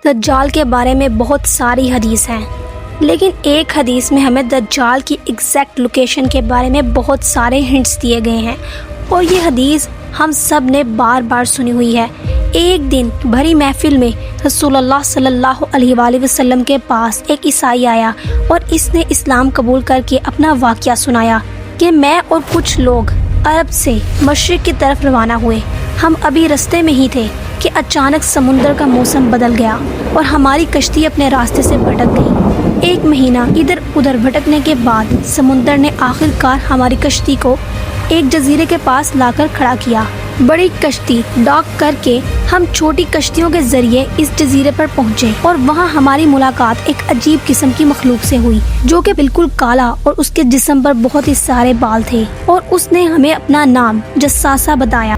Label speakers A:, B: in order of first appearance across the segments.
A: دجال کے بارے میں بہت ساری حدیث ہیں، لیکن ایک حدیث میں ہمیں دجال کی ایگزیکٹ لوکیشن کے بارے میں بہت سارے ہنٹس دیے گئے ہیں، اور یہ حدیث ہم سب نے بار بار سنی ہوئی ہے۔ ایک دن بھری محفل میں رسول اللہ صلی اللہ علیہ وآلہ وسلم کے پاس ایک عیسائی آیا اور اس نے اسلام قبول کر کے اپنا واقعہ سنایا کہ میں اور کچھ لوگ عرب سے مشرق کی طرف روانہ ہوئے۔ ہم ابھی رستے میں ہی تھے کہ اچانک سمندر کا موسم بدل گیا اور ہماری کشتی اپنے راستے سے بھٹک گئی۔ ایک مہینہ ادھر ادھر بھٹکنے کے بعد سمندر نے آخر کار ہماری کشتی کو ایک جزیرے کے پاس لا کر کھڑا کیا۔ بڑی کشتی ڈاک کر کے ہم چھوٹی کشتیوں کے ذریعے اس جزیرے پر پہنچے اور وہاں ہماری ملاقات ایک عجیب قسم کی مخلوق سے ہوئی جو کہ بالکل کالا اور اس کے جسم پر بہت ہی سارے بال تھے، اور اس نے ہمیں اپنا نام جساسہ بتایا۔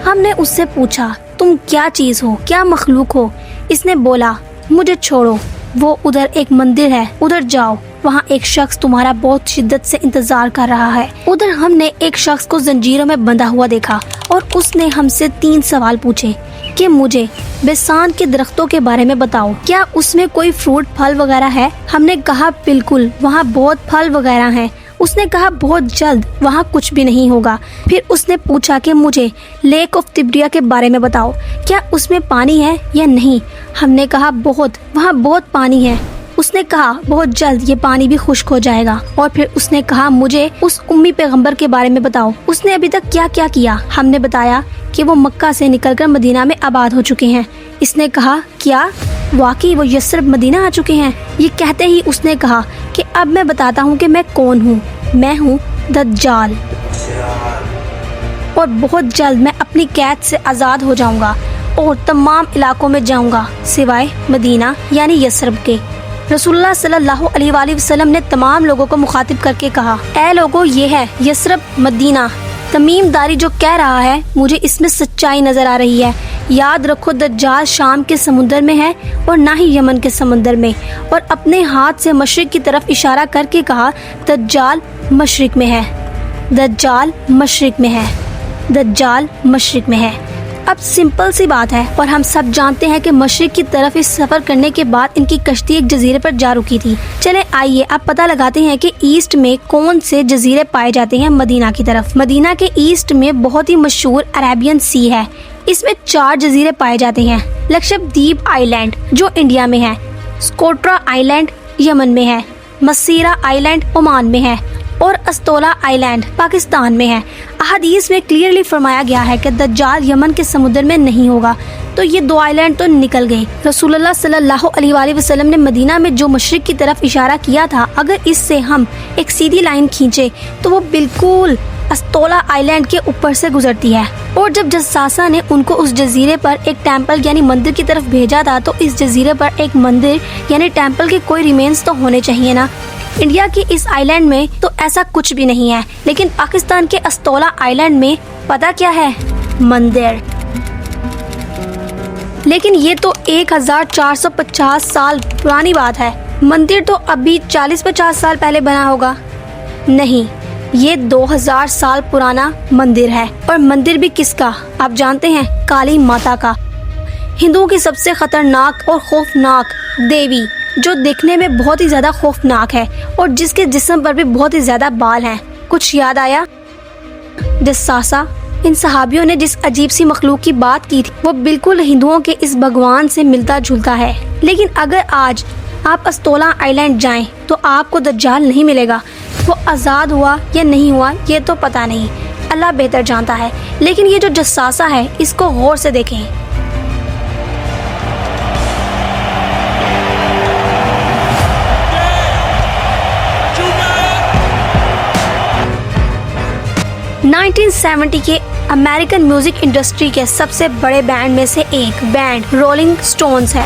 A: ہم نے اس سے پوچھا تم کیا چیز ہو، کیا مخلوق ہو؟ اس نے بولا مجھے چھوڑو، وہ ادھر ایک مندر ہے، ادھر جاؤ، وہاں ایک شخص تمہارا بہت شدت سے انتظار کر رہا ہے۔ ادھر ہم نے ایک شخص کو زنجیروں میں بندھا ہوا دیکھا اور اس نے ہم سے 3 سوال پوچھے کہ مجھے بیسان کے درختوں کے بارے میں بتاؤ، کیا اس میں کوئی فروٹ پھل وغیرہ ہے؟ ہم نے کہا بالکل، وہاں بہت پھل وغیرہ ہیں۔ اس نے کہا بہت جلد وہاں کچھ بھی نہیں ہوگا۔ پھر اس نے پوچھا کہ مجھے لیک آف تبریا کے بارے میں بتاؤ، کیا اس میں پانی ہے یا نہیں؟ ہم نے کہا وہاں بہت پانی ہے۔ اس نے کہا بہت جلد یہ پانی بھی خشک ہو جائے گا۔ اور پھر اس نے کہا مجھے اس امی پیغمبر کے بارے میں بتاؤ، اس نے ابھی تک کیا کیا کیا؟ ہم نے بتایا کہ وہ مکہ سے نکل کر مدینہ میں آباد ہو چکے ہیں۔ اس نے کہا کیا واقعی وہ یثرب مدینہ آ چکے ہیں؟ یہ کہتے ہی اس نے کہا کہ اب میں بتاتا ہوں کہ میں کون ہوں، میں ہوں دجال، اور بہت جلد میں اپنی قید سے آزاد ہو جاؤں گا اور تمام علاقوں میں جاؤں گا سوائے مدینہ یعنی یثرب کے۔ رسول اللہ صلی اللہ علیہ وآلہ وسلم نے تمام لوگوں کو مخاطب کر کے کہا اے لوگو، یہ ہے یثرب مدینہ۔ تمیم داری جو کہہ رہا ہے مجھے اس میں سچائی نظر آ رہی ہے۔ یاد رکھو دجال شام کے سمندر میں ہے اور نہ ہی یمن کے سمندر میں۔ اور اپنے ہاتھ سے مشرق کی طرف اشارہ کر کے کہا دجال مشرق میں ہے، دجال مشرق میں ہے، دجال مشرق میں ہے۔ اب سمپل سی بات ہے، اور ہم سب جانتے ہیں کہ مشرق کی طرف اس سفر کرنے کے بعد ان کی کشتی ایک جزیرے پر جا رکی تھی۔ چلے آئیے اب پتہ لگاتے ہیں کہ ایسٹ میں کون سے جزیرے پائے جاتے ہیں مدینہ کی طرف۔ مدینہ کے ایسٹ میں بہت ہی مشہور عربین سی ہے، اس میں 4 جزیرے پائے جاتے ہیں۔ لکشدیپ آئی لینڈ جو انڈیا میں ہے، سکوٹرا آئی لینڈ یمن میں ہے، مسیرا آئی لینڈ عمان میں ہے، اور استولا آئی لینڈ پاکستان میں ہے۔ احادیث میں کلیئرلی فرمایا گیا ہے کہ دجال یمن کے سمندر میں نہیں ہوگا، تو یہ 2 آئی لینڈ تو نکل گئے۔ رسول اللہ صلی اللہ علیہ وآلہ وسلم نے مدینہ میں جو مشرق کی طرف اشارہ کیا تھا، اگر اس سے ہم ایک سیدھی لائن کھینچے تو وہ بالکل استولا آئی لینڈ کے اوپر سے گزرتی ہے۔ اور جب جساسہ نے ان کو اس جزیرے پر ایک ٹیمپل یعنی مندر کی طرف بھیجا تھا، تو اس جزیرے پر ایک مندر یعنی ٹیمپل کے کوئی ریمینز تو ہونے چاہیے نا۔ انڈیا کی اس آئی لینڈ میں تو ایسا کچھ بھی نہیں ہے، لیکن پاکستان کے استولا آئی لینڈ میں پتہ کیا ہے؟ مندر۔ لیکن یہ تو 1450 سال پرانی بات ہے، مندر تو ابھی 40-50 سال پہلے بنا ہوگا۔ نہیں، یہ 2000 سال پرانا مندر ہے، اور مندر بھی کس کا آپ جانتے ہیں؟ کالی ماتا کا، ہندوؤں کی سب سے خطرناک اور خوفناک دیوی، جو دیکھنے میں بہت ہی زیادہ خوفناک ہے اور جس کے جسم پر بھی بہت ہی زیادہ بال ہیں۔ کچھ یاد آیا؟ جساسہ۔ ان صحابیوں نے جس عجیب سی مخلوق کی بات کی تھی وہ بالکل ہندوؤں کے اس بھگوان سے ملتا جلتا ہے، لیکن اگر آج آپ استولا آئی لینڈ جائیں تو آپ کو دجال نہیں ملے گا۔ وہ آزاد ہوا یا نہیں ہوا یہ تو پتہ نہیں، اللہ بہتر جانتا ہے، لیکن یہ جو جساسہ ہے اس کو غور سے دیکھیں۔ 1970 کے امریکن میوزک انڈسٹری کے سب سے بڑے بینڈ میں سے ایک بینڈ رولنگ سٹونز ہے۔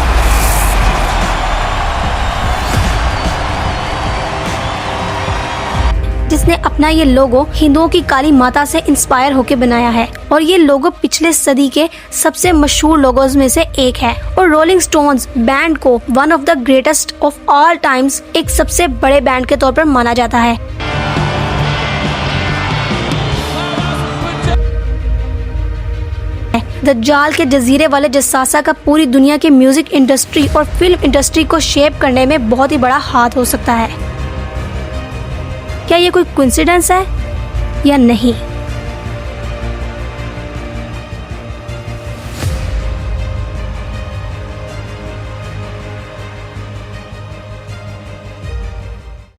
A: جس نے اپنا یہ لوگو ہندوؤں کی کالی ماتا سے انسپائر ہو کے بنایا ہے، اور یہ لوگو پچھلے صدی کے سب سے مشہور لوگوز میں سے ایک ہے، اور رولنگ سٹونز بینڈ کو one of the greatest of all Times, ایک سب سے بڑے بینڈ کے طور پر مانا جاتا ہے۔ دجال کے جزیرے والے جساسہ کا پوری دنیا کی میوزک انڈسٹری اور فلم انڈسٹری کو شیپ کرنے میں بہت ہی بڑا ہاتھ ہو سکتا ہے۔ کیا یہ کوئی کوئنسیڈنس ہے یا نہیں؟